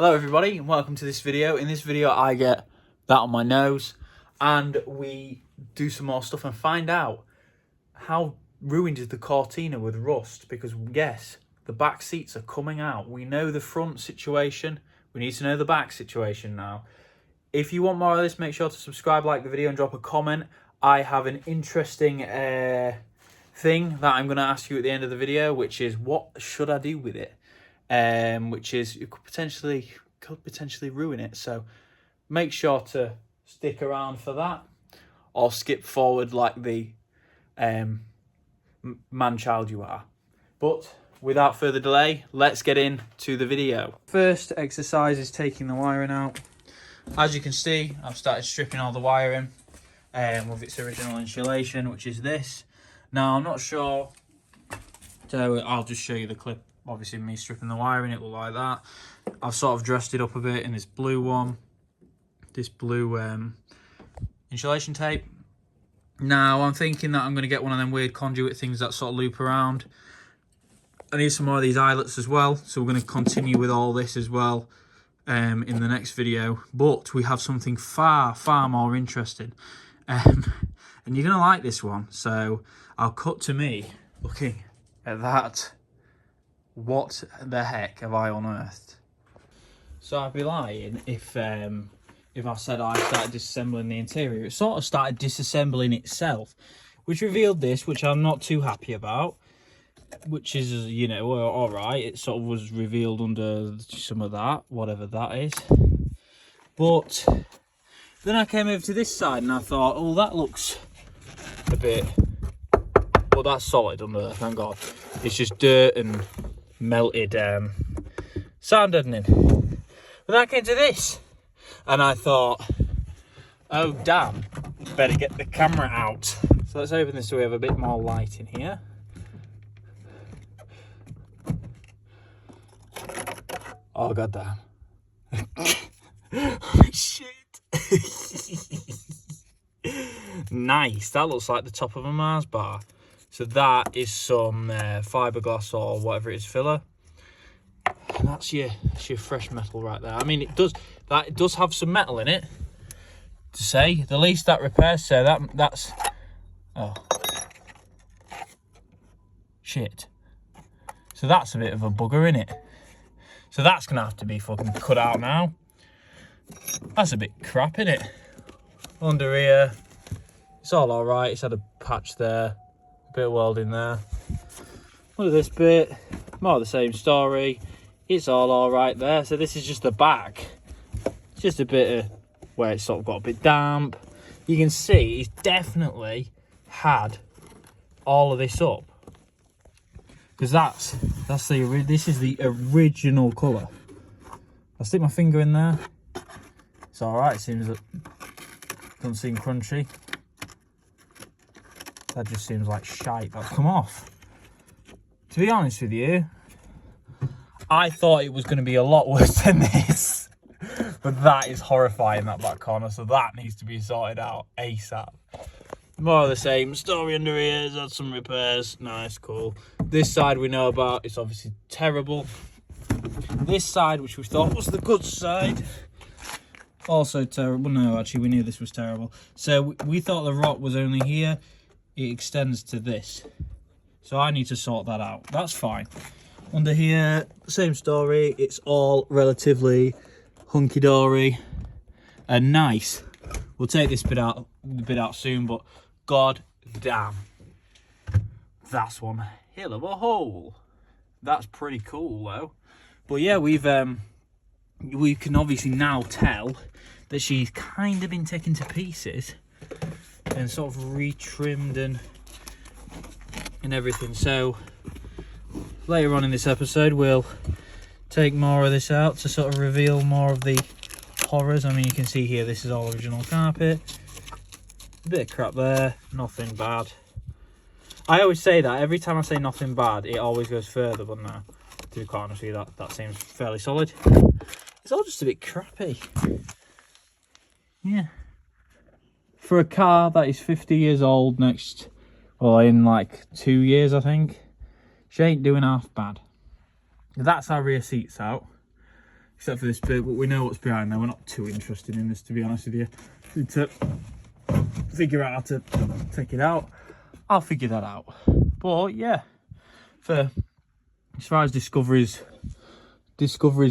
Hello everybody and welcome to this video. In this video I get that on my nose and we do some more stuff and find out how ruined is the Cortina with rust, because yes, the back seats are coming out. We know the front situation, we need to know the back situation now. If you want more of this, make sure to subscribe, like the video and drop a comment. I have an interesting thing that I'm going to ask you at the end of the video, which is what should I do with it? Which is you could potentially ruin it. So make sure to stick around for that, or skip forward like the man-child you are. But without further delay, let's get into the video. First exercise is taking the wiring out. As you can see, I've started stripping all the wiring with its original insulation, which is this. Now I'm not sure, so I'll just show you the clip. Obviously me stripping the wiring, it looked like that. I've sort of dressed it up a bit in this blue one, this blue insulation tape. Now I'm thinking that I'm going to get one of them weird conduit things that sort of loop around. I need some more of these eyelets as well, so we're going to continue with all this as well in the next video. But we have something far more interesting, and you're going to like this one. So I'll cut to me looking at that. What the heck have I unearthed? So I'd be lying if I said I started disassembling the interior. It sort of started disassembling itself, which revealed this, which I'm not too happy about, which is, you know, all right. It sort of was revealed under some of that, whatever that is. But then I came over to this side and I thought, oh, that looks a bit, well, that's solid under there, thank God. It's just dirt and melted sound deadening. But then I came to this and I thought, oh damn, better get the camera out. So let's open this so we have a bit more light in here. Oh god damn. Shit. Nice, that looks like the top of a Mars bar. So that is some fiberglass or whatever it is filler. And that's your fresh metal right there. I mean, it does have some metal in it, to say the least. That repairs, so that's oh shit. So that's a bit of a bugger in it. So that's gonna have to be fucking cut out now. That's a bit crap in it. Under here, it's all alright. It's had a patch there. Bit of welding there. Look at this bit, more of the same story. It's all right there. So this is just the back. It's just a bit of where it's sort of got a bit damp. You can see it's definitely had all of this up, because this is the original colour. I'll stick my finger in there. It's all right. It seems that doesn't seem crunchy. That just seems like shite that's come off. To be honest with you, I thought it was going to be a lot worse than this. But that is horrifying, that back corner. So that needs to be sorted out ASAP. More of the same story under here. Has had some repairs. Nice, cool. This side we know about. It's obviously terrible. This side, which we thought was the good side, also terrible. No, actually we knew this was terrible. So we thought the rot was only here. It extends to this, so I need to sort that out. That's fine. Under here, same story. It's all relatively hunky-dory and nice. We'll take this bit out soon, but god damn, that's one hell of a hole. That's pretty cool though. But yeah, we can obviously now tell that she's kind of been taken to pieces and sort of retrimmed and everything. So later on in this episode we'll take more of this out to sort of reveal more of the horrors. I mean, you can see here this is all original carpet. A bit of crap there, nothing bad. I always say that every time I say nothing bad, it always goes further, but no, to be quite honest with you, that seems fairly solid. It's all just a bit crappy. Yeah. For a car that is 50 years old in like 2 years, I think, she ain't doing half bad. That's our rear seats out. except for this bit, but we know what's behind there. We're not too interested in this, to be honest with you. Need to figure out how to take it out. I'll figure that out. But yeah, as far as discoveries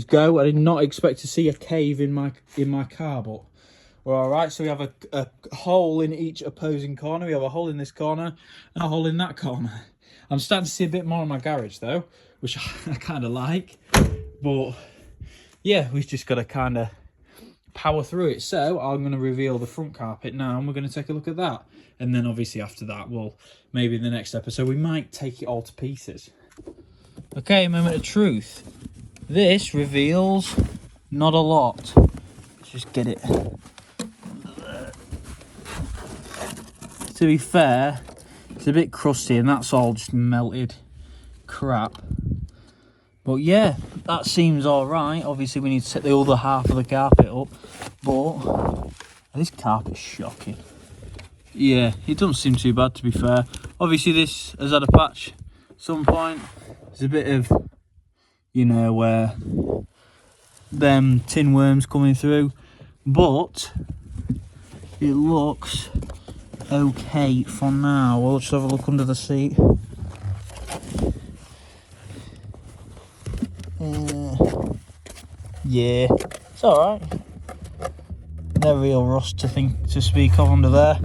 go, I did not expect to see a cave in my car, but we're all right. So we have a hole in each opposing corner. We have a hole in this corner and a hole in that corner. I'm starting to see a bit more in my garage though, which I kind of like. But yeah, we've just got to kind of power through it. So I'm going to reveal the front carpet now, and we're going to take a look at that. And then obviously after that, we'll maybe in the next episode we might take it all to pieces. Okay, moment of truth. This reveals not a lot. Let's just get it. To be fair, it's a bit crusty, and that's all just melted crap. But yeah, that seems all right. Obviously, we need to set the other half of the carpet up. But this carpet's shocking. Yeah, it doesn't seem too bad, to be fair. Obviously, this has had a patch at some point. There's a bit of, you know, where them tin worms coming through. But it looks okay for now. We'll just have a look under the seat. Yeah, it's alright. No real rust to speak of under there.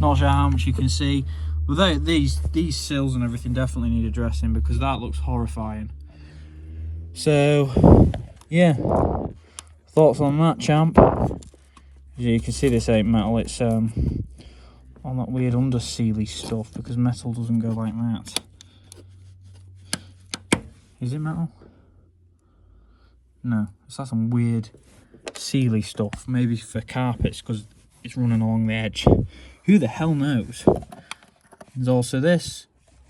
Not sure how much you can see. Without these sills and everything definitely need addressing, because that looks horrifying. So yeah, thoughts on that, champ? As you can see, this ain't metal. It's on that weird undersealy stuff, because metal doesn't go like that. Is it metal? No, it's like some weird sealy stuff. Maybe for carpets, because it's running along the edge. Who the hell knows? There's also this.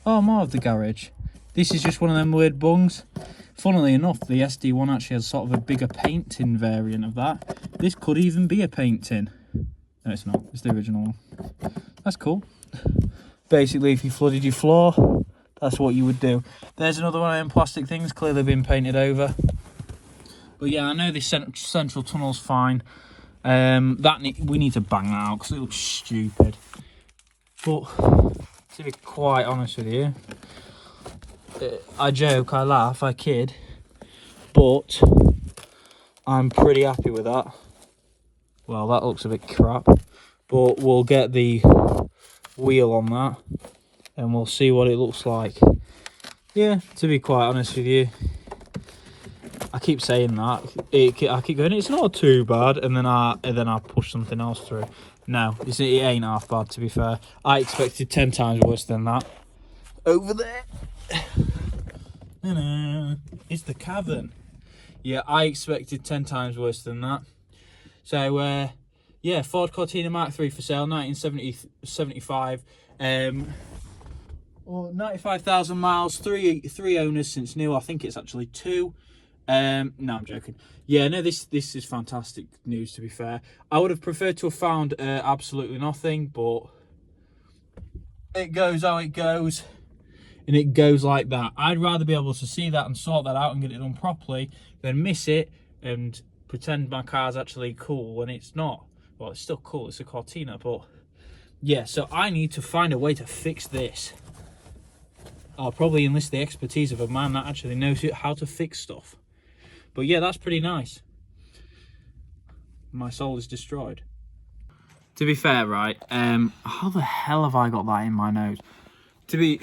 Oh, more of the garage. This is just one of them weird bungs. Funnily enough, the SD1 actually has sort of a bigger paint tin variant of that. This could even be a paint tin. No, it's not. It's the original one. That's cool. Basically, if you flooded your floor, that's what you would do. There's another one of them plastic things, clearly been painted over. But yeah, I know this central tunnel's fine. We need to bang that out because it looks stupid. But to be quite honest with you, I joke, I laugh, I kid, but I'm pretty happy with that. Well, that looks a bit crap, but we'll get the wheel on that and we'll see what it looks like. Yeah, to be quite honest with you, I keep saying that. I keep going, it's not too bad, and then I push something else through. No, it ain't half bad, to be fair. I expected 10 times worse than that. Over there. It's the cavern. Yeah, I expected 10 times worse than that. So, yeah, Ford Cortina MK3 for sale, 1975. 95,000 miles, three owners since new. I think it's actually 2. No, I'm joking. Yeah, no, this is fantastic news, to be fair. I would have preferred to have found absolutely nothing, but it goes how it goes, and it goes like that. I'd rather be able to see that and sort that out and get it done properly than miss it and pretend my car's actually cool when it's not. Well, it's still cool, it's a Cortina, but yeah, so I need to find a way to fix this. I'll probably enlist the expertise of a man that actually knows how to fix stuff. But yeah, that's pretty nice. My soul is destroyed. To be fair, right, how the hell have I got that in my nose? To be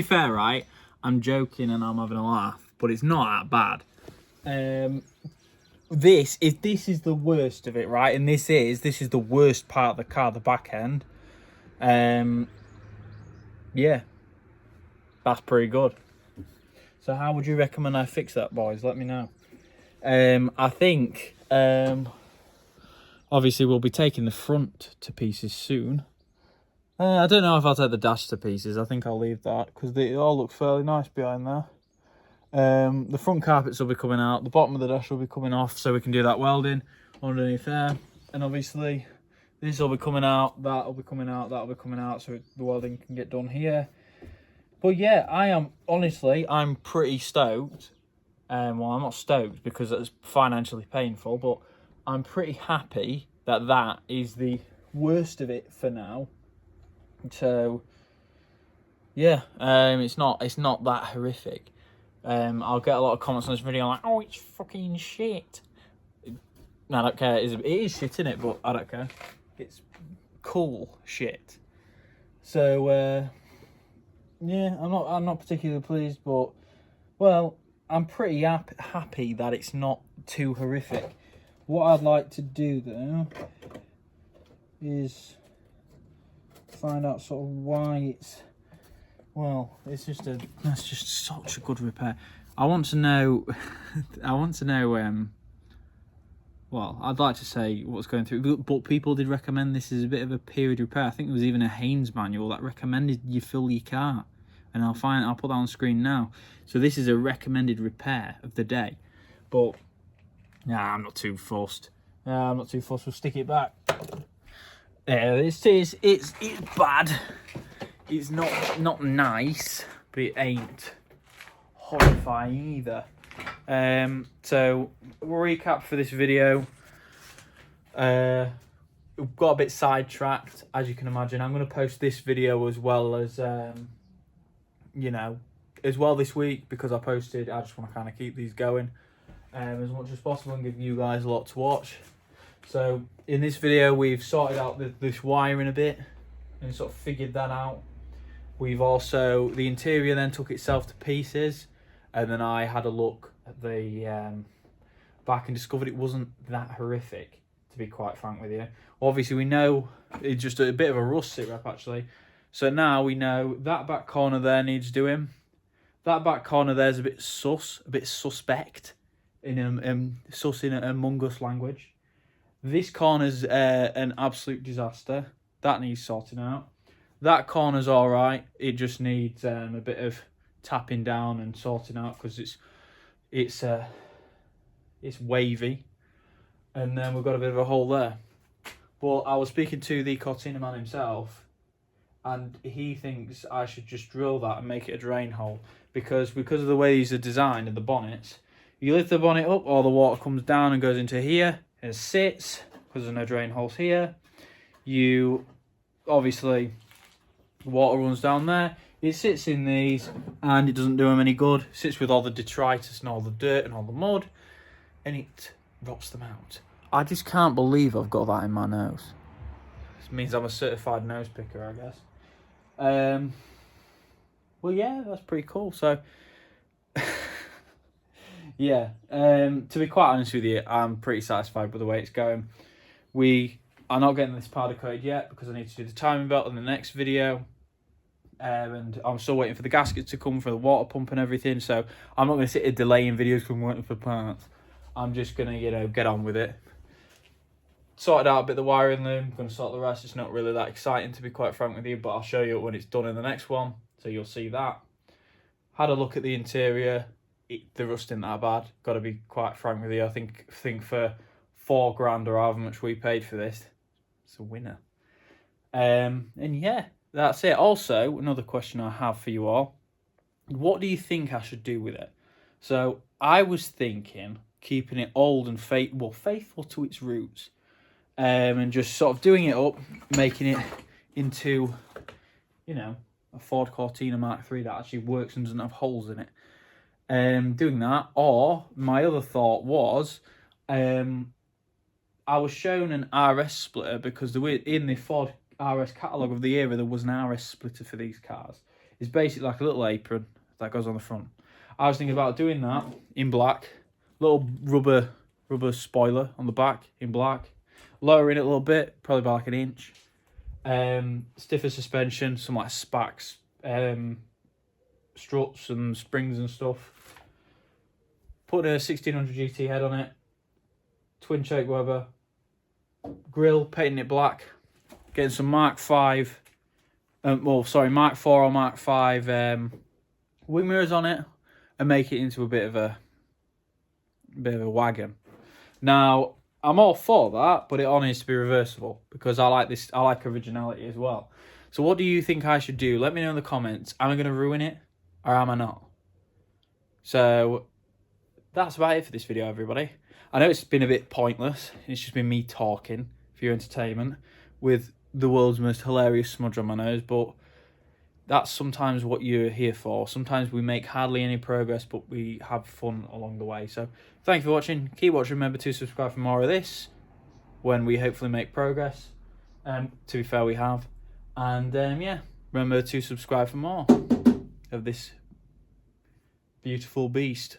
fair, right, I'm joking and I'm having a laugh, but it's not that bad. This is the worst of it, right? And this is the worst part of the car, the back end. Yeah, that's pretty good. So how would you recommend I fix that, boys? Let me know. I think, obviously we'll be taking the front to pieces soon. I don't know if I'll take the dash to pieces. I think I'll leave that because they all look fairly nice behind there. The front carpets will be coming out. The bottom of the dash will be coming off, so we can do that welding underneath there. And obviously this will be coming out, that will be coming out, that will be coming out, so the welding can get done here. But yeah, I'm pretty stoked. Well, I'm not stoked because it's financially painful, but I'm pretty happy that that is the worst of it for now. So yeah, it's not that horrific. I'll get a lot of comments on this video like, oh, it's fucking shit. I don't care. It is shit, innit? But I don't care. It's cool shit. So yeah, I'm not particularly pleased, but well, I'm pretty happy that it's not too horrific. What I'd like to do though is find out sort of why it's, well, that's just such a good repair. I want to know well, I'd like to say what's going through, but people did recommend this as a bit of a period repair. I think there was even a Haynes manual that recommended you fill your car, and I'll put that on screen now. So this is a recommended repair of the day, but nah, I'm not too fussed. We'll stick it back. Yeah, it's bad. It's not nice, but it ain't horrifying either. So recap for this video. We've got a bit sidetracked, as you can imagine. I'm going to post this video as well as this week, because I just want to kind of keep these going as much as possible and give you guys a lot to watch. So in this video we've sorted out this wiring a bit and sort of figured that out. We've also, the interior then took itself to pieces, and then I had a look at the back and discovered it wasn't that horrific, to be quite frank with you. Obviously we know it's just a bit of a rust sit rep actually. So now we know that back corner there needs doing. That back corner there's a bit suspect in Among Us language. This corner's an absolute disaster. That needs sorting out. That corner's all right. It just needs a bit of tapping down and sorting out because it's wavy. And then we've got a bit of a hole there. Well, I was speaking to the Cortina man himself, and he thinks I should just drill that and make it a drain hole because of the way these are designed in the bonnets. You lift the bonnet up, all the water comes down and goes into here and sits because there's no drain holes here. You obviously, water runs down there. It sits in these and it doesn't do them any good. It sits with all the detritus and all the dirt and all the mud, and it rots them out. I just can't believe I've got that in my nose. This means I'm a certified nose picker, I guess. Well, yeah, that's pretty cool. So, yeah, to be quite honest with you, I'm pretty satisfied with the way it's going. We are not getting this powder coated yet because I need to do the timing belt in the next video. And I'm still waiting for the gaskets to come for the water pump and everything. So I'm not going to sit here delaying videos because I'm waiting for parts. I'm just going to, get on with it. Sorted out a bit of the wiring loom. I'm going to sort the rest. It's not really that exciting, to be quite frank with you, but I'll show you when it's done in the next one. So you'll see that. Had a look at the interior. The rust isn't that bad. Got to be quite frank with you. I think for $4,000 or however much we paid for this, it's a winner. And yeah, that's it. Also, another question I have for you all. What do you think I should do with it? So I was thinking keeping it old and faithful to its roots. And just sort of doing it up, making it into, a Ford Cortina MK3 that actually works and doesn't have holes in it. Doing that. Or my other thought was, I was shown an RS splitter because in the Ford RS catalogue of the era, there was an RS splitter for these cars. It's basically like a little apron that goes on the front. I was thinking about doing that in black, little rubber spoiler on the back in black, lowering it a little bit, probably by like an inch. Stiffer suspension, some like spacks, struts and springs and stuff. Putting a 1600 GT head on it, twin choke Weber, grille, painting it black, getting some Mark 5, Mark 4 or Mark 5 wing mirrors on it, and make it into a bit of a wagon. Now, I'm all for that, but it all needs to be reversible because I like originality as well. So what do you think I should do? Let me know in the comments. Am I going to ruin it or am I not? So that's about it for this video, everybody. I know it's been a bit pointless. It's just been me talking for your entertainment with the world's most hilarious smudge on my nose, but that's sometimes what you're here for. Sometimes we make hardly any progress, but we have fun along the way. So thank you for watching. Keep watching. Remember to subscribe for more of this when we hopefully make progress. To be fair, we have. And yeah, remember to subscribe for more of this beautiful beast.